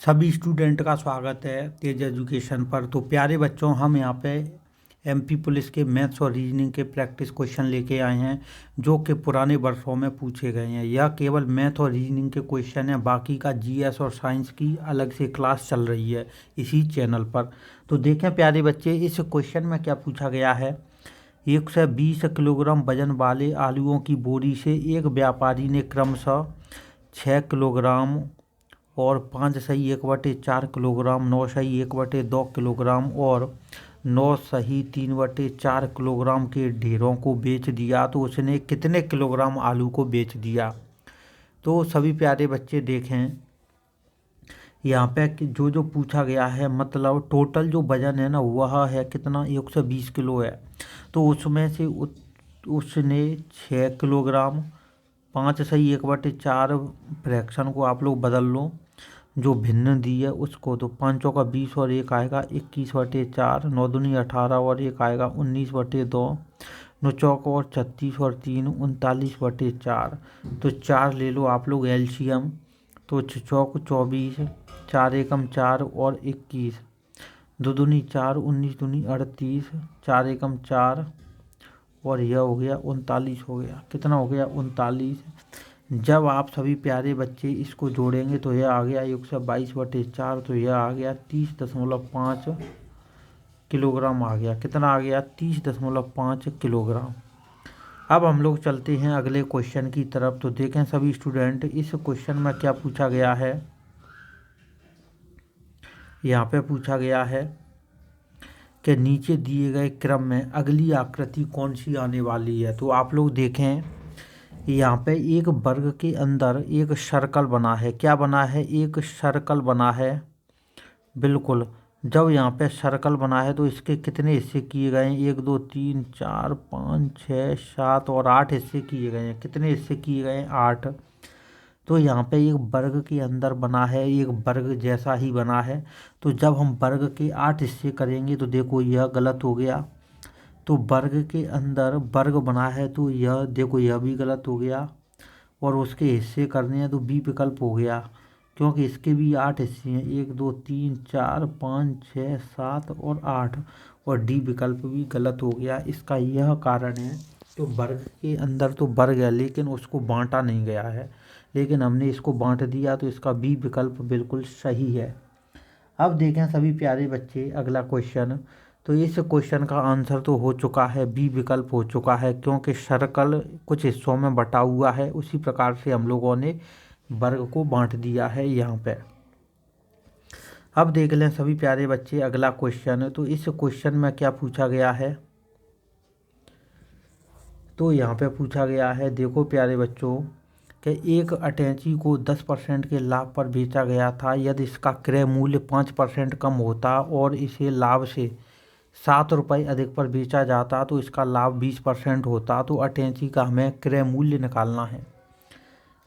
सभी स्टूडेंट का स्वागत है तेज एजुकेशन पर। तो प्यारे बच्चों, हम यहाँ पे एमपी पुलिस के मैथ्स और रीजनिंग के प्रैक्टिस क्वेश्चन लेके आए हैं जो कि पुराने वर्षों में पूछे गए हैं। यह केवल मैथ और रीजनिंग के क्वेश्चन हैं, बाकी का जीएस और साइंस की अलग से क्लास चल रही है इसी चैनल पर। तो देखें प्यारे बच्चे, इस क्वेश्चन में क्या पूछा गया है। 120 किलोग्राम वजन वाले आलूओं की बोरी से एक व्यापारी ने क्रमशः 6 किलोग्राम और 5 सही 1/4 किलोग्राम, 9 सही 1/2 किलोग्राम और 9 सही 3/4 किलोग्राम के ढेरों को बेच दिया, तो उसने कितने किलोग्राम आलू को बेच दिया। तो सभी प्यारे बच्चे देखें यहाँ पे कि जो जो पूछा गया है, मतलब टोटल जो वजन है ना वह है कितना, 120 किलो है। तो उसमें से उसने 6 किलोग्राम, 5 सही 1/4 फ्रैक्शन को आप लोग बदल लो, जो भिन्न दी है उसको। तो 5 का 20 और 1 आएगा 21/4, 9 दूनी 18 और 1 आएगा 19/2, 9 चौक और 36 और 3 39/4। तो 4 ले लो आप लोग एलसीएम। तो चौक 24, 4 एकम 4 और 21, 2 दूनी 4, 19 दूनी 38, 4 एकम 4 और यह हो गया 39 हो गया। कितना हो गया, 39। जब आप सभी प्यारे बच्चे इसको जोड़ेंगे तो यह आ गया 122/4, तो यह आ गया 30.5 किलोग्राम आ गया। कितना आ गया, 30.5 किलोग्राम। अब हम लोग चलते हैं अगले क्वेश्चन की तरफ। तो देखें सभी स्टूडेंट, इस क्वेश्चन में क्या पूछा गया है। यहाँ पे पूछा गया है कि नीचे दिए गए क्रम में अगली आकृति कौन सी आने वाली है। तो आप लोग देखें यहाँ पे एक वर्ग के अंदर एक सर्कल बना है। क्या बना है, एक सर्कल बना है। बिल्कुल, जब यहाँ पे सर्कल बना है तो इसके कितने हिस्से किए गए हैं, 1 2 3 4 5 6 7 और 8 हिस्से किए गए हैं। कितने हिस्से किए गए हैं, 8। तो यहाँ पे एक वर्ग के अंदर बना है, एक वर्ग जैसा ही बना है। तो जब हम वर्ग के 8 हिस्से करेंगे तो देखो यह गलत हो गया। तो वर्ग के अंदर वर्ग बना है तो यह देखो यह भी गलत हो गया। और उसके हिस्से करने हैं तो बी विकल्प हो गया, क्योंकि इसके भी 8 हिस्से हैं, 1 2 3 4 5 6 7 और 8। और डी विकल्प भी गलत हो गया। इसका यह कारण है, तो वर्ग के अंदर तो वर्ग है लेकिन उसको बांटा नहीं गया है, लेकिन हमने इसको बांट दिया, तो इसका बी विकल्प बिल्कुल सही है। अब देखें सभी प्यारे बच्चे अगला क्वेश्चन। तो इस क्वेश्चन का आंसर तो हो चुका है, बी विकल्प हो चुका है, क्योंकि सर्कल कुछ हिस्सों में बटा हुआ है, उसी प्रकार से हम लोगों ने वर्ग को बांट दिया है यहाँ पे। अब देख लें सभी प्यारे बच्चे अगला क्वेश्चन। तो इस क्वेश्चन में क्या पूछा गया है। तो यहाँ पे पूछा गया है, देखो प्यारे बच्चों, कि एक अटैची को 10% के लाभ पर बेचा गया था। यदि इसका क्रय मूल्य 5% कम होता और इसे लाभ से 7 रुपये अधिक पर बेचा जाता तो इसका लाभ 20% होता। तो अटैची का हमें क्रय मूल्य निकालना है।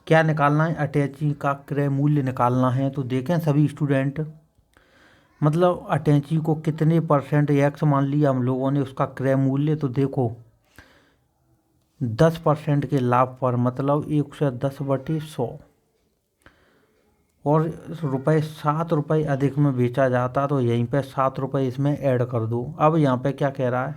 क्या निकालना है, अटैची का क्रय मूल्य निकालना है। तो देखें सभी स्टूडेंट, मतलब अटैची को कितने परसेंट एक्स मान लिया हम लोगों ने उसका क्रय मूल्य। तो देखो 10% के लाभ पर, मतलब 110/100 और 7 रुपये अधिक में बेचा जाता, तो यहीं पे 7 रुपये इसमें ऐड कर दो। अब यहाँ पे क्या कह रहा है,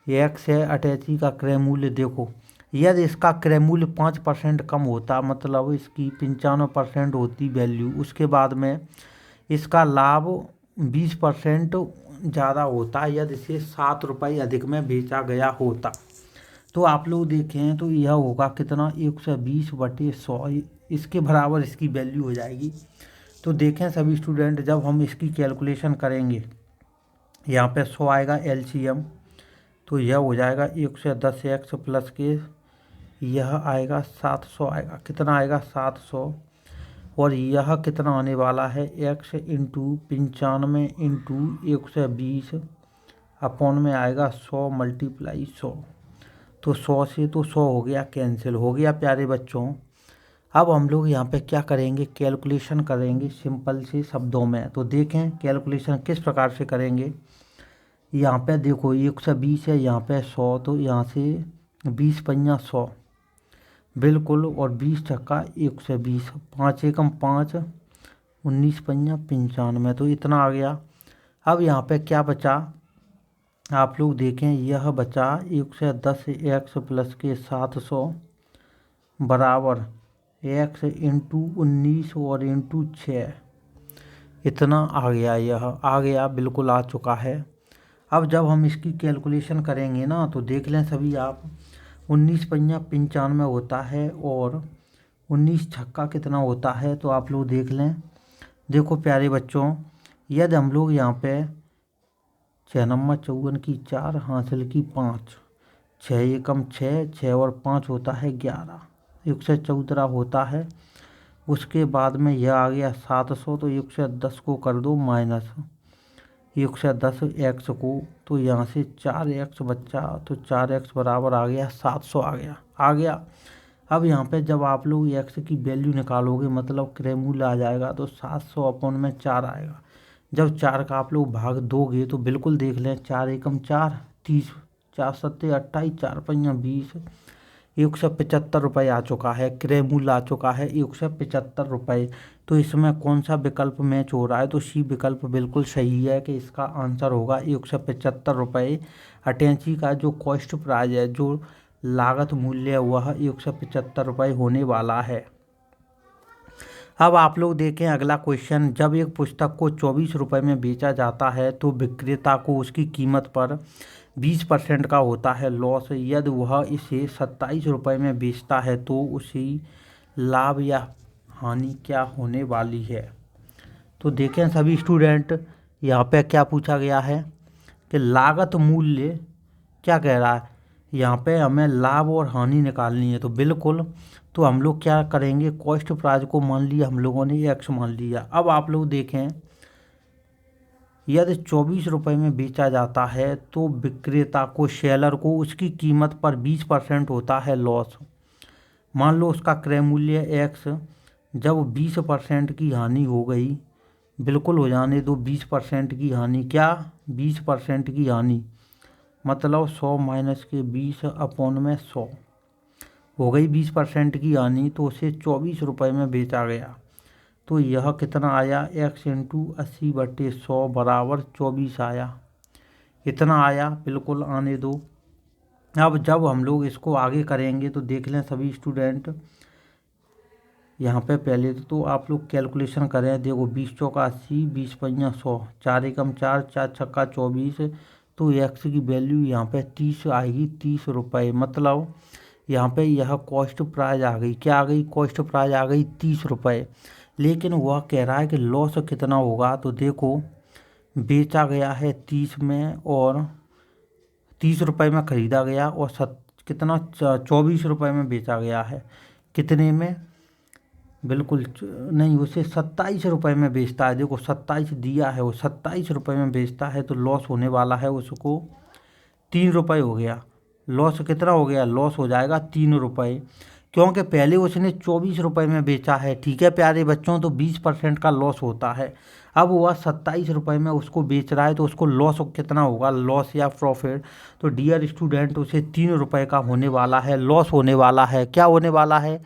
एक्स है अटैची का क्रय मूल्य। देखो यदि इसका क्रय मूल्य 5% कम होता, मतलब इसकी 95% होती वैल्यू, उसके बाद में इसका लाभ 20% ज़्यादा होता यदि इसे 7 रुपये अधिक में बेचा गया होता। तो आप लोग देखें तो यह होगा कितना, 120/100, इसके बराबर इसकी वैल्यू हो जाएगी। तो देखें सभी स्टूडेंट, जब हम इसकी कैलकुलेशन करेंगे, यहाँ पे 100 आएगा एलसीएम, तो यह हो जाएगा 110x प्लस के यह आएगा 700 आएगा। कितना आएगा, 700। और यह कितना आने वाला है, x इंटू 95 इंटू 120 अपॉन में आएगा 100 मल्टीप्लाई 100। तो 100 से तो 100 हो गया, कैंसिल हो गया प्यारे बच्चों। अब हम लोग यहाँ पे क्या करेंगे, कैलकुलेशन करेंगे सिंपल से शब्दों में। तो देखें कैलकुलेशन किस प्रकार से करेंगे। यहाँ पे देखो 120 है, यहाँ पे 100, तो यहाँ से 20 पंजा 100 बिल्कुल, और 20 छक्का 120, 5 एकम 5, 19 पंजा 95, तो इतना आ गया। अब यहाँ पे क्या बचा, आप लोग देखें, यह बचा 110 प्लस के 700 बराबर x इंटू 19 और इंटू 6, इतना आ गया, यह आ गया, बिल्कुल आ चुका है। अब जब हम इसकी कैलकुलेशन करेंगे ना, तो देख लें सभी आप, 19 पंजा 95 होता है और 19 छक्का कितना होता है, तो आप लोग देख लें। देखो प्यारे बच्चों, यदि हम लोग यहाँ पे 6 नंबर 54 की 4 हासिल की 5, 6 एकम 6, 6 और 5 होता है 11, 114 होता है। उसके बाद में यह आ गया 700, तो 110 को कर दो माइनस 110 एक्स को, तो यहाँ से 4x बच्चा, तो 4x बराबर आ गया 700 आ गया। अब यहाँ पे जब आप लोग x की वैल्यू निकालोगे, मतलब क्रय मूल्य आ जाएगा, तो 700 अपॉन में 4 आएगा। जब 4 का आप लोग भाग दोगे तो बिल्कुल देख लें, 4 एकम 4, 30, 4 सत्ते 28, 4 पंजा 20, 175 रुपये आ चुका है, क्रय मूल्य आ चुका है 175 रुपये। तो इसमें कौन सा विकल्प मैच हो रहा है, तो सी विकल्प बिल्कुल सही है कि इसका आंसर होगा 175 रुपये। अटैची का जो कॉस्ट प्राइस है, जो लागत मूल्य, वह 175 रुपये होने वाला है। अब आप लोग देखें अगला क्वेश्चन, जब एक पुस्तक को 24 रुपये में बेचा जाता है तो विक्रेता को उसकी कीमत पर 20% का होता है लॉस। यदि वह इसे 27 रुपये में बेचता है तो उसी लाभ या हानि क्या होने वाली है। तो देखें सभी स्टूडेंट, यहाँ पे क्या पूछा गया है कि लागत मूल्य क्या कह रहा है, यहाँ पे हमें लाभ और हानि निकालनी है। तो बिल्कुल, तो हम लोग क्या करेंगे, कॉस्ट प्राइस को मान लिया हम लोगों ने, एक्स मान लिया। अब आप लोग देखें, यदि 24 रुपये में बेचा जाता है तो विक्रेता को, सेलर को, उसकी कीमत पर 20% होता है लॉस। मान लो उसका क्रय मूल्य एक्स, जब 20% की हानि हो गई, बिल्कुल हो जाने दो 20% की हानि, क्या 20% की हानि, मतलब 100 माइनस के 20 अपॉन में 100 हो गई 20% की हानि, तो उसे 24 रुपये में बेचा गया। तो यह कितना आया, x इंटू 80/100 बराबर 24 आया, इतना आया, बिल्कुल आने दो। अब जब हम लोग इसको आगे करेंगे तो देख लें सभी स्टूडेंट, यहाँ पे पहले तो आप लोग कैलकुलेशन करें। देखो 20 चौका 80, 20 पंजा 100, 4 एकम 4, 4 छक्का 24, तो x की वैल्यू यहाँ पे 30 आएगी, 30 रुपये। मतलब यहाँ पे यह कॉस्ट प्राइस आ गई, क्या आ गई, कॉस्ट प्राइस आ गई 30 रुपये। लेकिन वह कह रहा है कि लॉस कितना होगा, तो देखो बेचा गया है 30 में और 30 रुपये में ख़रीदा गया, और कितना 24 रुपये में बेचा गया है, कितने में, बिल्कुल नहीं, उसे 27 रुपये में बेचता है। देखो 27 दिया है, वो 27 रुपये में बेचता है, तो लॉस होने वाला है उसको 3 रुपये हो गया। लॉस कितना हो गया, लॉस हो जाएगा 3 रुपये, क्योंकि पहले उसने 24 रुपये में बेचा है। ठीक है प्यारे बच्चों, तो 20% का लॉस होता है। अब वह 27 रुपये में उसको बेच रहा है, तो उसको लॉस कितना होगा, लॉस या प्रॉफिट, तो डियर स्टूडेंट उसे 3 रुपये का होने वाला है, लॉस होने वाला है। क्या होने वाला है,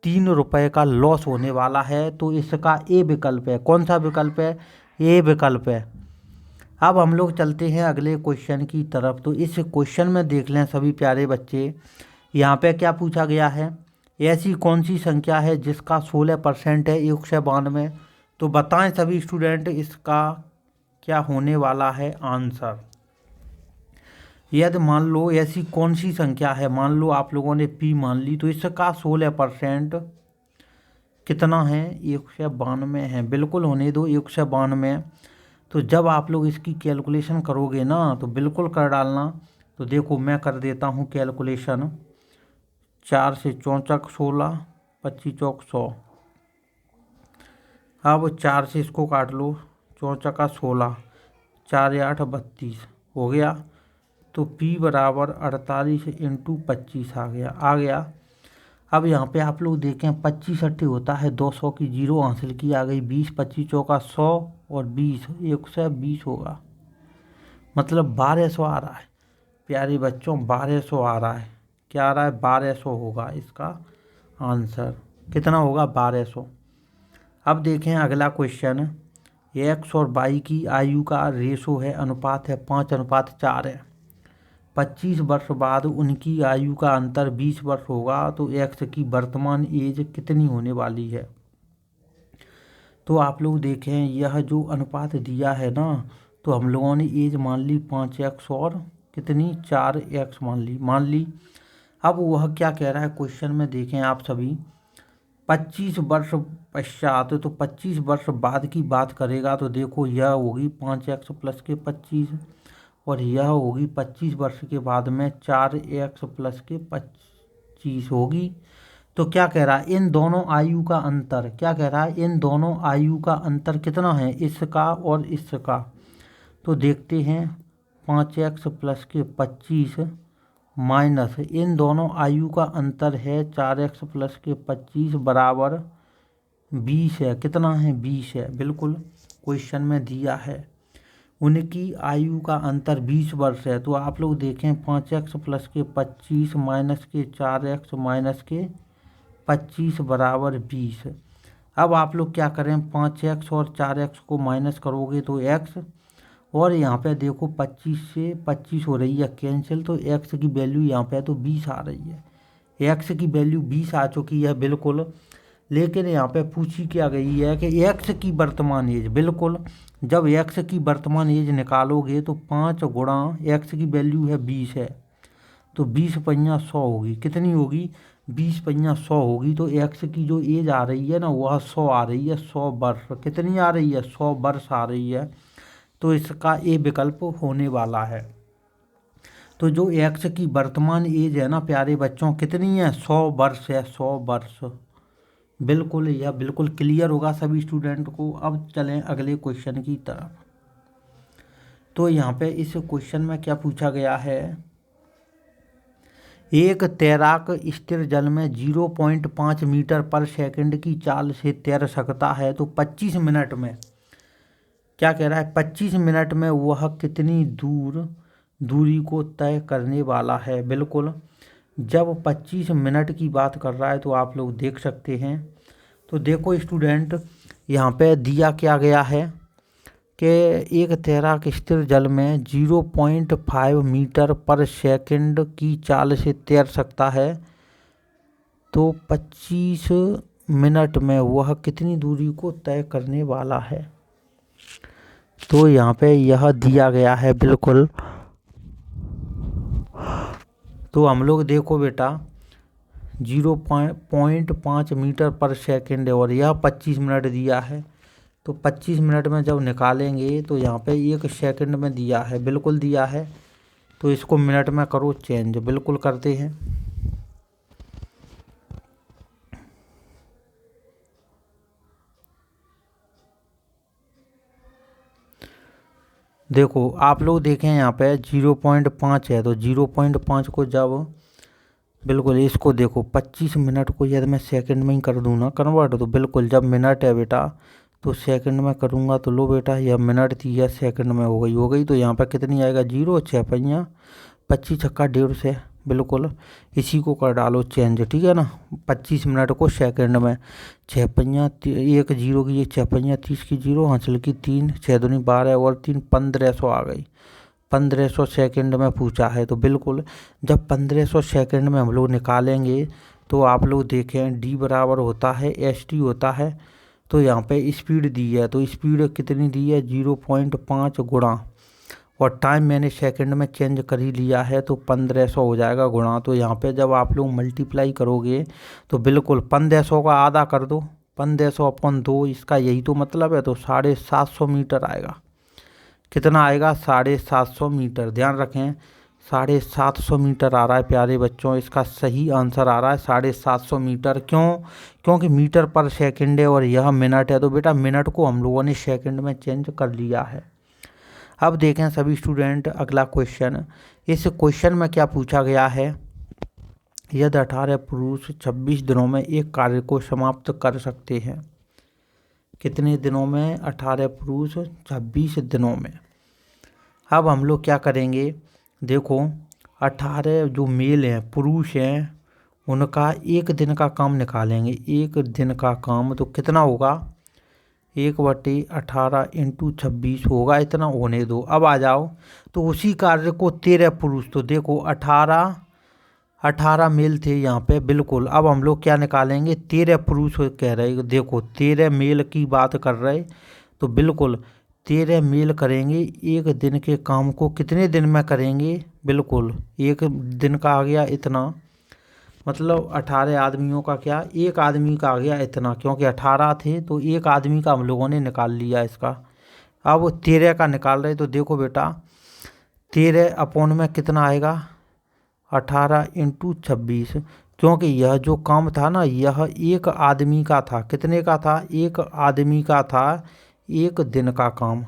3 रुपये का लॉस होने वाला है। तो इसका ए विकल्प है, कौन सा विकल्प है, ए विकल्प है। अब हम लोग चलते हैं अगले क्वेश्चन की तरफ। तो इस क्वेश्चन में देख लें सभी प्यारे बच्चे, यहाँ पे क्या पूछा गया है, ऐसी कौन सी संख्या है जिसका 16% है 192। तो बताएं सभी स्टूडेंट, इसका क्या होने वाला है आंसर। यदि मान लो ऐसी कौन सी संख्या है, मान लो आप लोगों ने p मान ली, तो इसका 16% कितना है, 192 है, बिल्कुल होने दो 192। तो जब आप लोग इसकी कैलकुलेशन करोगे ना, तो बिल्कुल कर डालना। तो देखो मैं कर देता हूँ कैलकुलेशन, 4 से 4 चौक 16, 25 चौक 100, अब 4 से इसको काट लो, 4 चौका 16, 4 या 8 32 हो गया। तो p बराबर 48 इंटू 25 आ गया। अब यहाँ पे आप लोग देखें, 25 अट्ठे होता है 200 की, 0 हासिल की, आ गई 20, 25 चौका 100 और 20, 120 होगा, मतलब 1200 आ रहा है। प्यारे बच्चों 1200 आ रहा है, क्या आ रहा है, 1200 होगा इसका आंसर, कितना होगा, 1200। अब देखें अगला क्वेश्चन, एक्स और वाई की आयु का रेशो है, अनुपात है 5:4 है। 25 वर्ष बाद उनकी आयु का अंतर 20 वर्ष होगा, तो एक्स की वर्तमान एज कितनी होने वाली है। तो आप लोग देखें यह जो अनुपात दिया है ना, तो हम लोगों ने एज मान ली 5x और कितनी 4x मान ली। अब वह क्या कह रहा है क्वेश्चन में देखें आप सभी, 25 वर्ष पश्चात, तो 25 वर्ष बाद की बात करेगा तो देखो यह होगी 5x प्लस के 25 और यह होगी 25 वर्ष के बाद में 4x प्लस के 25 होगी। तो क्या कह रहा है इन दोनों आयु का अंतर, क्या कह रहा है इन दोनों आयु का अंतर कितना है, इसका और इसका। तो देखते हैं 5x प्लस के 25 माइनस इन दोनों आयु का अंतर है 4x प्लस के 25 बराबर 20 है। कितना है 20 है, बिल्कुल क्वेश्चन में दिया है। उनकी आयु का अंतर 20 वर्ष है। तो आप लोग देखें 5x प्लस के 25 माइनस के 4x माइनस के 25 बराबर 20। अब आप लोग क्या करें 5x और 4x को माइनस करोगे तो x, और यहाँ पे देखो 25 से 25 हो रही है कैंसिल, तो x की वैल्यू यहाँ पे तो 20 आ रही है। x की वैल्यू 20 आ चुकी है बिल्कुल। लेकिन यहाँ पे पूछी क्या गई है कि x की वर्तमान एज, बिल्कुल जब x की वर्तमान एज निकालोगे तो 5 गुणा x की वैल्यू है 20 है, तो 20 पंजा 100 होगी। कितनी होगी 20 पंजा 100 होगी। तो x की जो एज आ रही है ना वह 100 आ रही है, 100 वर्ष। कितनी आ रही है 100 वर्ष आ रही है। तो इसका ए विकल्प होने वाला है। तो जो x की वर्तमान एज है ना प्यारे बच्चों कितनी है 100 वर्ष है, 100 वर्ष। बिल्कुल यह बिल्कुल क्लियर होगा सभी स्टूडेंट को। अब चलें अगले क्वेश्चन की तरफ। तो यहाँ पे इस क्वेश्चन में क्या पूछा गया है, एक तैराक स्थिर जल में 0.5 मीटर पर सेकंड की चाल से तैर सकता है, तो 25 मिनट में क्या कह रहा है 25 मिनट में वह कितनी दूरी को तय करने वाला है। बिल्कुल जब 25 मिनट की बात कर रहा है तो आप लोग देख सकते हैं। तो देखो स्टूडेंट यहाँ पे दिया क्या गया है कि एक तैराक स्थिर जल में 0.5 मीटर पर सेकंड की चाल से तैर सकता है, तो 25 मिनट में वह कितनी दूरी को तय करने वाला है। तो यहाँ पे यह दिया गया है बिल्कुल। तो हम लोग देखो बेटा 0.5 मीटर पर सेकंड है और यह 25 मिनट दिया है। तो 25 मिनट में जब निकालेंगे तो यहाँ पे 1 सेकंड में दिया है, बिल्कुल दिया है। तो इसको मिनट में करो चेंज, बिल्कुल करते हैं। देखो आप लोग देखें यहाँ पे 0.5 है, तो 0.5 को जब बिल्कुल इसको देखो 25 मिनट को यदि मैं सेकंड में ही कर दूँ ना कन्वर्ट, तो बिल्कुल जब मिनट है बेटा तो सेकंड में करूँगा तो लो बेटा यह मिनट थी यह सेकंड में हो गई। तो यहाँ पर कितनी आएगा 0 6 पंजा 25 छक्का 150, बिल्कुल इसी को कर डालो चेंज, ठीक है ना। 25 मिनट को सेकंड में 6 पंजा 1 0 की 6 पंजा 30 की 0 हासिल की 3 6 दूनी 12 और 3 1500 आ गई। 1500 सेकंड में पूछा है। तो बिल्कुल जब 1500 सेकंड में हम लोग निकालेंगे तो आप लोग देखें d बराबर होता है st होता है। तो यहाँ पे स्पीड दी है, तो स्पीड कितनी दी है 0.5 गुणा, और टाइम मैंने सेकंड में चेंज कर ही लिया है तो 1500 हो जाएगा गुणा। तो यहाँ पे जब आप लोग मल्टीप्लाई करोगे तो बिल्कुल 1500 का आधा कर दो, 1500 अपॉन 2, इसका यही तो मतलब है। तो 750 मीटर आएगा। कितना आएगा 750 मीटर। ध्यान रखें 750 मीटर आ रहा है प्यारे बच्चों, इसका सही आंसर आ रहा है 750 मीटर। क्यों? क्योंकि मीटर पर सेकंड है और यह मिनट है, तो बेटा मिनट को हम लोगों ने सेकंड में चेंज कर लिया है। अब देखें सभी स्टूडेंट अगला क्वेश्चन। इस क्वेश्चन में क्या पूछा गया है, यदि 18 पुरुष 26 दिनों में एक कार्य को समाप्त कर सकते हैं। कितने दिनों में 18 पुरुष 26 दिनों में। अब हम लोग क्या करेंगे, देखो 18 जो मेल हैं पुरुष हैं उनका एक दिन का काम निकालेंगे। एक दिन का काम तो कितना होगा 1/18 इंटू 26 होगा इतना, होने दो। अब आ जाओ तो उसी कार्य को 13 पुरुष, तो देखो 18 मेल थे यहाँ पे, बिल्कुल। अब हम लोग क्या निकालेंगे, 13 पुरुष कह रहे, देखो 13 मेल की बात कर रहे, तो बिल्कुल 13 मेल करेंगे एक दिन के काम को, कितने दिन में करेंगे, बिल्कुल एक दिन का आ गया इतना, मतलब 18 आदमियों का क्या, एक आदमी का आ गया इतना, क्योंकि 18 थे तो एक आदमी का हम लोगों ने निकाल लिया इसका। अब 13 का निकाल रहे, तो देखो बेटा 13 अपॉन में कितना आएगा, 18 इंटू 26, क्योंकि यह जो काम था ना, यह एक आदमी का था, कितने का था, एक आदमी का था, एक दिन का काम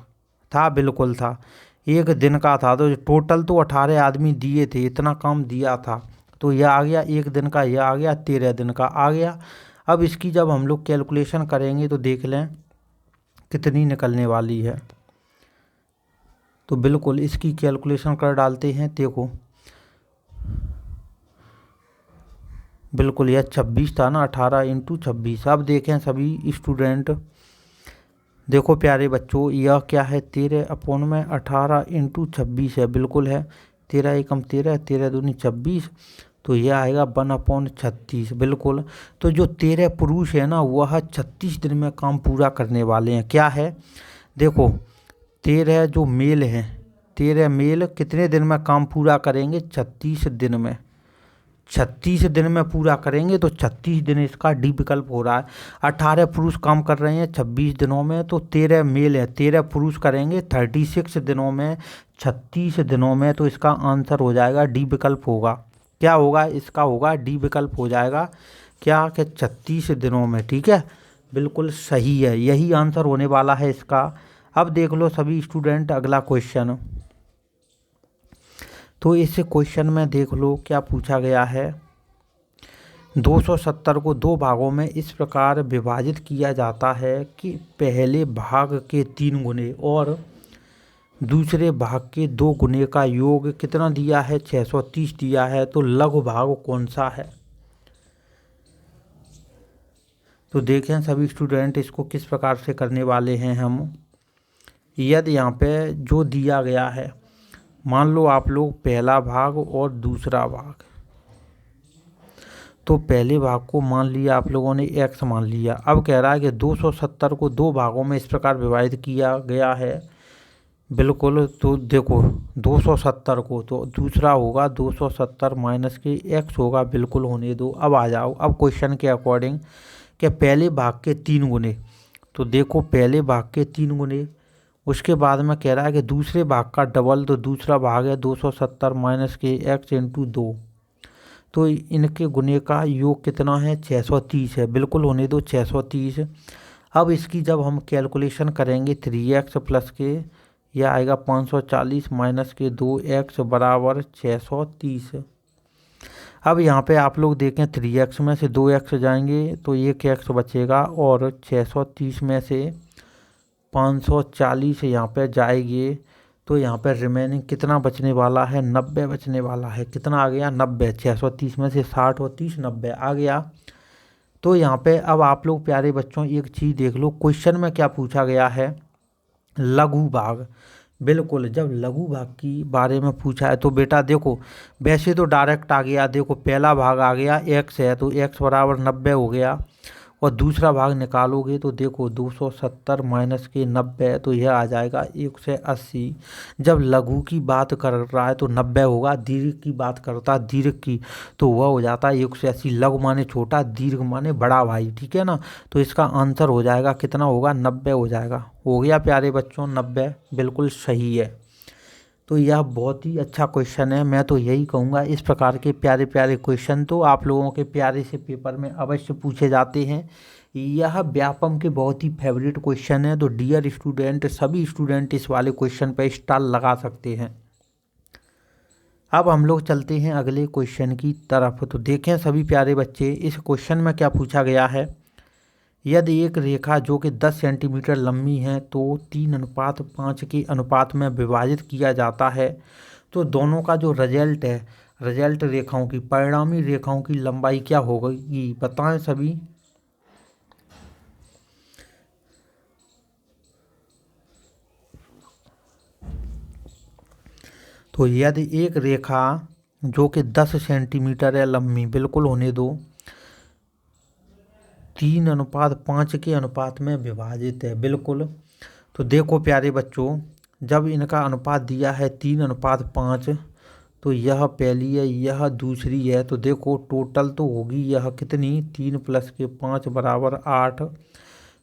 था, बिल्कुल था, एक दिन का था। तो टोटल तो 18 आदमी दिए थे, इतना काम दिया था, तो यह आ गया एक दिन का, यह आ गया 13 दिन का आ गया। अब इसकी जब हम लोग कैलकुलेशन करेंगे तो देख लें कितनी निकलने वाली है। तो बिल्कुल इसकी कैलकुलेशन कर डालते हैं, देखो बिल्कुल यह 26 था ना, 18 इंटू 26। अब देखें सभी स्टूडेंट, देखो प्यारे बच्चों, यह क्या है, 13 अपॉन में 18 इंटू 26 है, बिल्कुल है, 13 एकम 13, 13 दूनी 26, तो यह आएगा 1/36, बिल्कुल। तो जो 13 पुरुष है ना, वह 36 दिन में काम पूरा करने वाले हैं। क्या है, देखो 13 जो मेल हैं, 13 मेल कितने दिन में काम पूरा करेंगे, 36 दिन में, 36 दिन में पूरा करेंगे, तो 36 दिन इसका डी विकल्प हो रहा है। 18 पुरुष काम कर रहे हैं 26 दिनों में, तो 13 मेल है, 13 पुरुष करेंगे 36 दिनों में, 36 दिनों में, तो इसका आंसर हो जाएगा डी विकल्प होगा। क्या होगा, इसका होगा डी विकल्प हो जाएगा, क्या कि 36 दिनों में, ठीक है, बिल्कुल सही है, यही आंसर होने वाला है इसका। अब देख लो सभी स्टूडेंट अगला क्वेश्चन। तो इस क्वेश्चन में देख लो क्या पूछा गया है, 270 को दो भागों में इस प्रकार विभाजित किया जाता है कि पहले भाग के 3 गुने और दूसरे भाग के 2 गुने का योग कितना दिया है, 630 दिया है, तो लघु भाग कौन सा है। तो देखें सभी स्टूडेंट इसको किस प्रकार से करने वाले हैं हम। यदि यहाँ पे जो दिया गया है, मान लो आप लोग पहला भाग और दूसरा भाग, तो पहले भाग को मान लिया आप लोगों ने x मान लिया। अब कह रहा है कि 270 को दो भागों में इस प्रकार विभाजित किया गया है, बिल्कुल। तो देखो 270 को, तो दूसरा होगा 270 माइनस के x होगा, बिल्कुल होने दो। अब आ जाओ अब क्वेश्चन के अकॉर्डिंग कि पहले भाग के 3 गुने, तो देखो पहले भाग के 3 गुने, उसके बाद में कह रहा है कि दूसरे भाग का डबल, तो दूसरा भाग है 270 माइनस के x इंटू 2, तो इनके गुने का योग कितना है, 630 है, बिल्कुल होने दो 630। अब इसकी जब हम कैलकुलेशन करेंगे 3x प्लस के, यह आएगा 540 माइनस के 2x बराबर 630। अब यहाँ पे आप लोग देखें 3x में से 2x जाएंगे तो 1x बचेगा, और 630 में से 540 यहाँ पे जाएगी, तो यहाँ पे रिमेनिंग कितना बचने वाला है, 90 बचने वाला है। कितना आ गया, 90, 630 में से 60 और 30, 90 आ गया। तो यहाँ पे अब आप लोग प्यारे बच्चों एक चीज़ देख लो, क्वेश्चन में क्या पूछा गया है, लघु भाग। बिल्कुल जब लघु भाग की बारे में पूछा है तो बेटा देखो वैसे तो डायरेक्ट आ गया, देखो पहला भाग आ गया x है, तो x बराबर 90 हो गया, और दूसरा भाग निकालोगे तो देखो 270 माइनस के 90, तो यह आ जाएगा 180। जब लघु की बात कर रहा है तो 90 होगा, दीर्घ की बात करता है दीर्घ की, तो वह हो जाता है 180। लघु माने छोटा, दीर्घ माने बड़ा भाई, ठीक है ना। तो इसका आंसर हो जाएगा कितना होगा, 90 हो जाएगा। हो गया प्यारे बच्चों, 90 बिल्कुल सही है। तो यह बहुत ही अच्छा क्वेश्चन है, मैं तो यही कहूँगा इस प्रकार के प्यारे प्यारे क्वेश्चन तो आप लोगों के प्यारे से पेपर में अवश्य पूछे जाते हैं। यह व्यापम के बहुत ही फेवरेट क्वेश्चन है, तो डियर स्टूडेंट सभी स्टूडेंट इस वाले क्वेश्चन पर स्टार लगा सकते हैं। अब हम लोग चलते हैं अगले क्वेश्चन की तरफ। तो देखें सभी प्यारे बच्चे इस क्वेश्चन में क्या पूछा गया है, यदि एक रेखा जो कि 10 सेंटीमीटर लंबी है तो 3:5 के अनुपात में विभाजित किया जाता है, तो दोनों का जो रिजल्ट है, रिजल्ट रेखाओं की, परिणामी रेखाओं की लंबाई क्या होगी, बताएं सभी। तो यदि एक रेखा जो कि 10 सेंटीमीटर है लंबी, बिल्कुल होने दो, 3:5 के अनुपात में विभाजित है, बिल्कुल। तो देखो प्यारे बच्चों, जब इनका अनुपात दिया है 3:5, तो यह पहली है, यह दूसरी है। तो देखो टोटल तो होगी यह कितनी, 3 + के 5 = 8।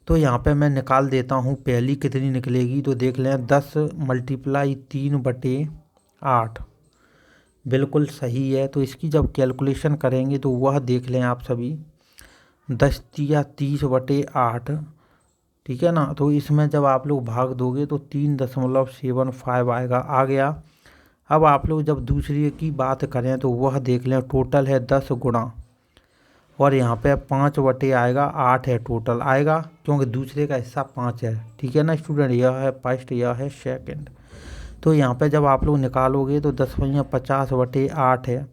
तो यहाँ पे मैं निकाल देता हूँ पहली कितनी निकलेगी। तो देख लें 10 × 3/8, बिल्कुल सही है। तो इसकी जब कैलकुलेशन करेंगे तो वह देख लें आप सभी, 10 × 30/8, ठीक है ना। तो इसमें जब आप लोग भाग दोगे तो 3.75 आएगा, आ गया। अब आप लोग जब दूसरी की बात करें तो वह देख लें, टोटल है 10 गुणा, और यहाँ पे 5 आएगा, 8 है टोटल आएगा, क्योंकि दूसरे का हिस्सा 5 है, ठीक है ना स्टूडेंट। यह है फर्स्ट, यह है सेकंड। तो यहाँ पे जब आप लोग निकालोगे तो 10 × 50/8 है।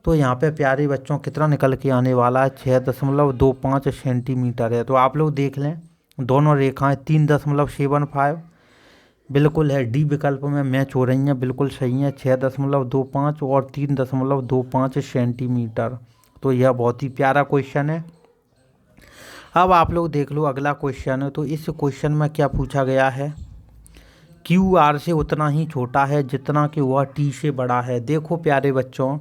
तो यहाँ पे प्यारे बच्चों कितना निकल के आने वाला है, 6.25 सेंटीमीटर है। तो आप लोग देख लें दोनों रेखाएं 3.75 बिल्कुल है, डी विकल्प में मैच हो रही हैं, बिल्कुल सही है। 6.25 और 3.25 सेंटीमीटर। तो यह बहुत ही प्यारा क्वेश्चन है। अब आप लोग देख लो अगला क्वेश्चन। तो इस क्वेश्चन में क्या पूछा गया है, क्यू आर से उतना ही छोटा है जितना कि वह टी से बड़ा है। देखो प्यारे बच्चों,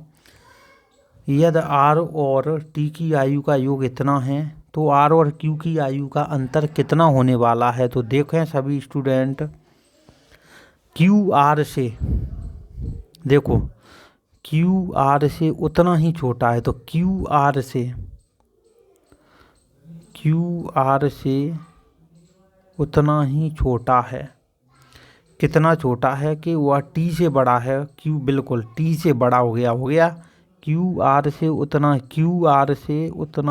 यदि आर और टी की आयु का योग इतना है तो आर और क्यू की आयु का अंतर कितना होने वाला है। तो देखें सभी स्टूडेंट, क्यू आर से, देखो क्यू आर से उतना ही छोटा है। तो क्यू आर से उतना ही छोटा है, कितना छोटा है कि वह टी से बड़ा है। क्यू बिल्कुल टी से बड़ा हो गया। क्यू आर से उतना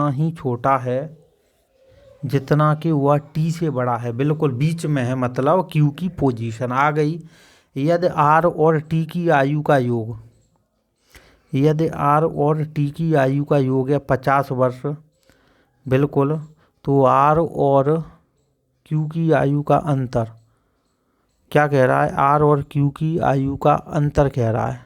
ही छोटा है जितना कि वह टी से बड़ा है, बिल्कुल बीच में है, मतलब क्यू की पोजीशन आ गई। यदि आर और टी की आयु का योग, यदि आर और टी की आयु का योग है 50 वर्ष, बिल्कुल। तो आर और क्यू की आयु का अंतर क्या कह रहा है, आर और क्यू की आयु का अंतर कह रहा है।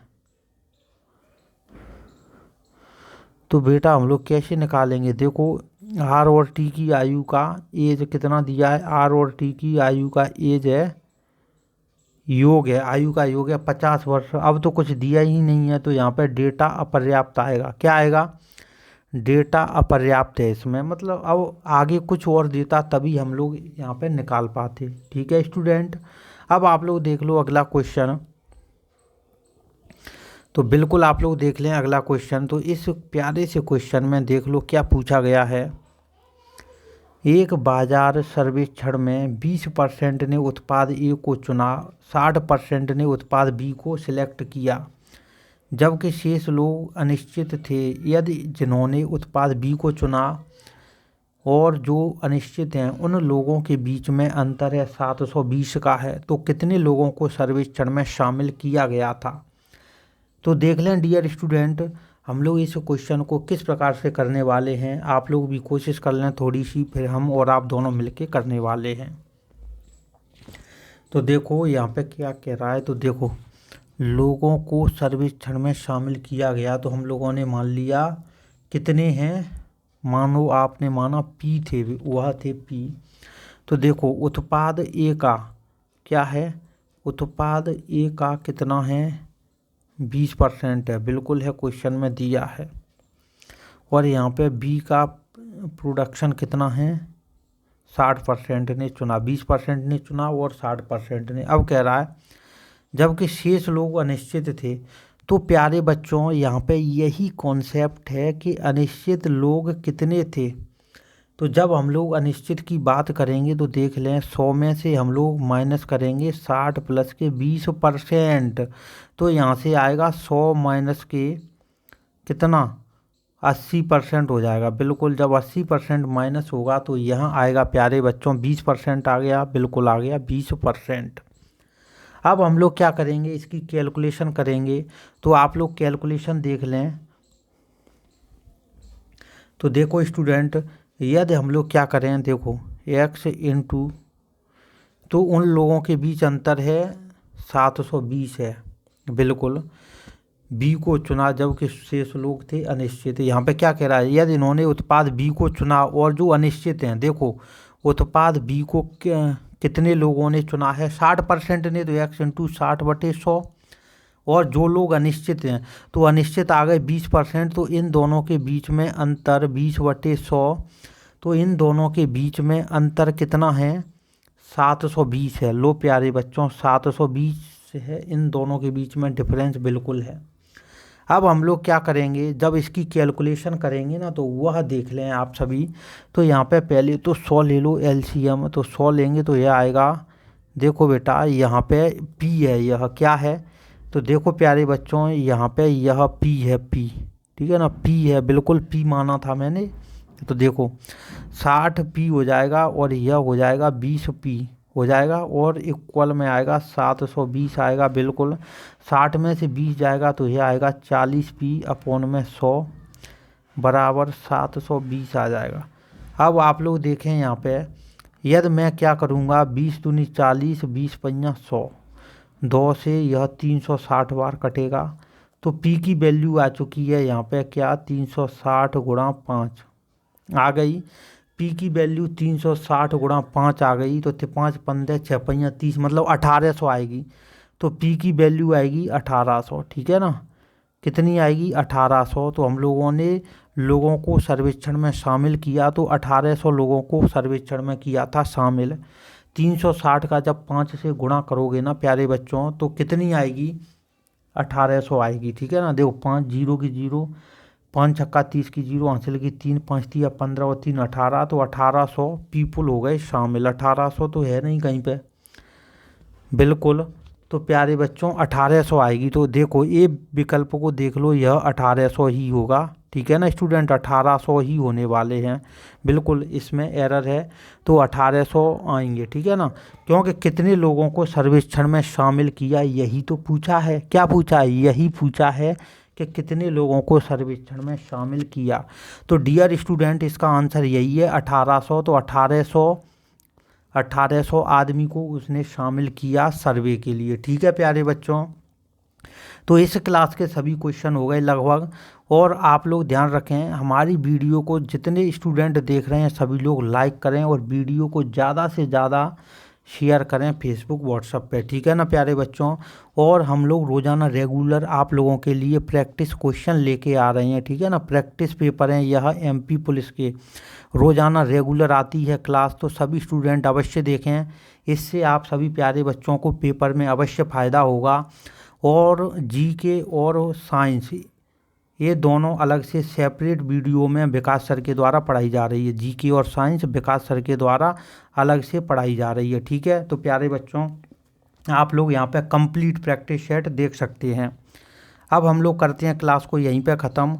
तो बेटा हम लोग कैसे निकालेंगे, देखो आर और टी की आयु का एज कितना दिया है, आर और टी की आयु का एज है, योग है, आयु का योग है 50 वर्ष। अब तो कुछ दिया ही नहीं है, तो यहाँ पे डेटा अपर्याप्त आएगा। क्या आएगा, डेटा अपर्याप्त है इसमें, मतलब अब आगे कुछ और देता तभी हम लोग यहाँ पे निकाल पाते, ठीक है स्टूडेंट। अब आप लोग देख लो अगला क्वेश्चन। तो बिल्कुल आप लोग देख लें अगला क्वेश्चन। तो इस प्यारे से क्वेश्चन में देख लो क्या पूछा गया है, एक बाजार सर्वेक्षण में 20% ने उत्पाद ए को चुना, 60% ने उत्पाद बी को सिलेक्ट किया, जबकि शेष लोग अनिश्चित थे। यदि जिन्होंने उत्पाद बी को चुना और जो अनिश्चित हैं उन लोगों के बीच में अंतर है 720 का है, तो कितने लोगों को सर्वेक्षण में शामिल किया गया था। तो देख लें डियर स्टूडेंट, हम लोग इस क्वेश्चन को किस प्रकार से करने वाले हैं, आप लोग भी कोशिश कर लें थोड़ी सी, फिर हम और आप दोनों मिलके करने वाले हैं। तो देखो यहाँ पे क्या कह रहा है, तो देखो लोगों को सर्वेक्षण में शामिल किया गया, तो हम लोगों ने मान लिया कितने हैं, मानो आपने माना पी थे, वह थे पी। तो देखो उत्पाद ए का क्या है, उत्पाद ए का कितना है, 20% है, बिल्कुल है, क्वेश्चन में दिया है। और यहाँ पे बी का प्रोडक्शन कितना है, 60% ने चुना, 20% ने चुना और 60% ने। अब कह रहा है जबकि शेष लोग अनिश्चित थे। तो प्यारे बच्चों यहाँ पे यही कॉन्सेप्ट है कि अनिश्चित लोग कितने थे। तो जब हम लोग अनिश्चित की बात करेंगे तो देख लें 100 में से हम लोग माइनस करेंगे 60 + के 20%। तो यहाँ से आएगा 100 माइनस के कितना, 80% हो जाएगा, बिल्कुल। जब 80% माइनस होगा तो यहाँ आएगा प्यारे बच्चों 20% आ गया, बिल्कुल आ गया 20%। अब हम लोग क्या करेंगे, इसकी कैलकुलेशन करेंगे। तो आप लोग कैलकुलेशन देख लें। तो देखो स्टूडेंट, यदि हम लोग क्या करें, देखो x इंटू, तो उन लोगों के बीच अंतर है 720 है, बिल्कुल बी को चुना जबकि शेष लोग थे अनिश्चित। यहाँ पे क्या कह रहा है, यदि इन्होंने उत्पाद बी को चुना और जो अनिश्चित हैं, देखो उत्पाद बी को कितने लोगों ने चुना है, 60% ने, तो x इंटू 60/100। और जो लोग अनिश्चित हैं तो अनिश्चित आ गए 20%, तो इन दोनों के बीच में अंतर 20/100, तो इन दोनों के बीच में अंतर कितना है, 720 है। लो प्यारे बच्चों 720 है, इन दोनों के बीच में डिफरेंस बिल्कुल है। अब हम लोग क्या करेंगे, जब इसकी कैलकुलेशन करेंगे ना तो वह देख लें आप सभी। तो यहाँ पे पहले तो 100 ले लो एलसीएम, तो 100 लेंगे तो यह आएगा, देखो बेटा यहाँ पे P है, यह क्या है, तो देखो प्यारे बच्चों यहाँ पे यह P है, P ठीक है ना, P है, बिल्कुल P माना था मैंने। तो देखो 60P हो जाएगा और यह हो जाएगा 20P हो जाएगा, और इक्वल में आएगा 720 आएगा, बिल्कुल 60 में से 20 जाएगा तो यह आएगा 40P/100 बराबर 720 आ जाएगा। अब आप लोग देखें यहाँ पे, यदि मैं क्या करूँगा, 20 दूनी 40, 20 पंजा 100, 2 से यह 360 बार कटेगा, तो P की वैल्यू आ चुकी है यहाँ पे क्या, 360 × 5 आ गई। P की वैल्यू 360 × 5 आ गई, तो 5 15 6 पंजा 30, मतलब 1800 आएगी। तो P की वैल्यू आएगी 1800, ठीक है ना, कितनी आएगी 1800। तो हम लोगों ने लोगों को सर्वेक्षण में शामिल किया, तो 1800 लोगों को सर्वेक्षण में किया था शामिल। 360 का जब 5 से गुणा करोगे ना प्यारे बच्चों तो कितनी आएगी, 1800 आएगी, ठीक है ना। देखो 5 0 की 0, 5 छक्का 30 की 0, हासिल की 3, 5 3 15 और 3 18, तो 1800 पीपुल हो गए शामिल। 1800 तो है नहीं कहीं पे, बिल्कुल। तो प्यारे बच्चों 1800 आएगी, तो देखो ये विकल्प को देख लो, यह 1800 ही होगा, ठीक है ना स्टूडेंट, 1800 ही होने वाले हैं, बिल्कुल इसमें एरर है, तो 1800 आएंगे, ठीक है ना। क्योंकि कितने लोगों को सर्वेक्षण में शामिल किया, यही तो पूछा है, क्या पूछा है, यही पूछा है कि कितने लोगों को सर्वेक्षण में शामिल किया। तो डियर स्टूडेंट इसका आंसर यही है 1800। तो 1800 आदमी को उसने शामिल किया सर्वे के लिए, ठीक है प्यारे बच्चों। तो इस क्लास के सभी क्वेश्चन हो गए लगभग। और आप लोग ध्यान रखें, हमारी वीडियो को जितने स्टूडेंट देख रहे हैं सभी लोग लाइक करें और वीडियो को ज़्यादा से ज़्यादा शेयर करें फेसबुक व्हाट्सएप पे, ठीक है ना प्यारे बच्चों। और हम लोग रोज़ाना रेगुलर आप लोगों के लिए प्रैक्टिस क्वेश्चन लेके आ रहे हैं, ठीक है ना। प्रैक्टिस पेपर हैं यह MP पुलिस के, रोज़ाना रेगुलर आती है क्लास, तो सभी स्टूडेंट अवश्य देखें, इससे आप सभी प्यारे बच्चों को पेपर में अवश्य फ़ायदा होगा। और GK और साइंस ये दोनों अलग से सेपरेट वीडियो में विकास सर के द्वारा पढ़ाई जा रही है, GK और साइंस विकास सर के द्वारा अलग से पढ़ाई जा रही है, ठीक है। तो प्यारे बच्चों आप लोग यहाँ पे कंप्लीट प्रैक्टिस सेट देख सकते हैं। अब हम लोग करते हैं क्लास को यहीं पे ख़त्म।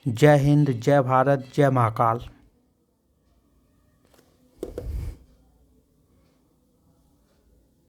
जय हिंद, जय भारत, जय महाकाल।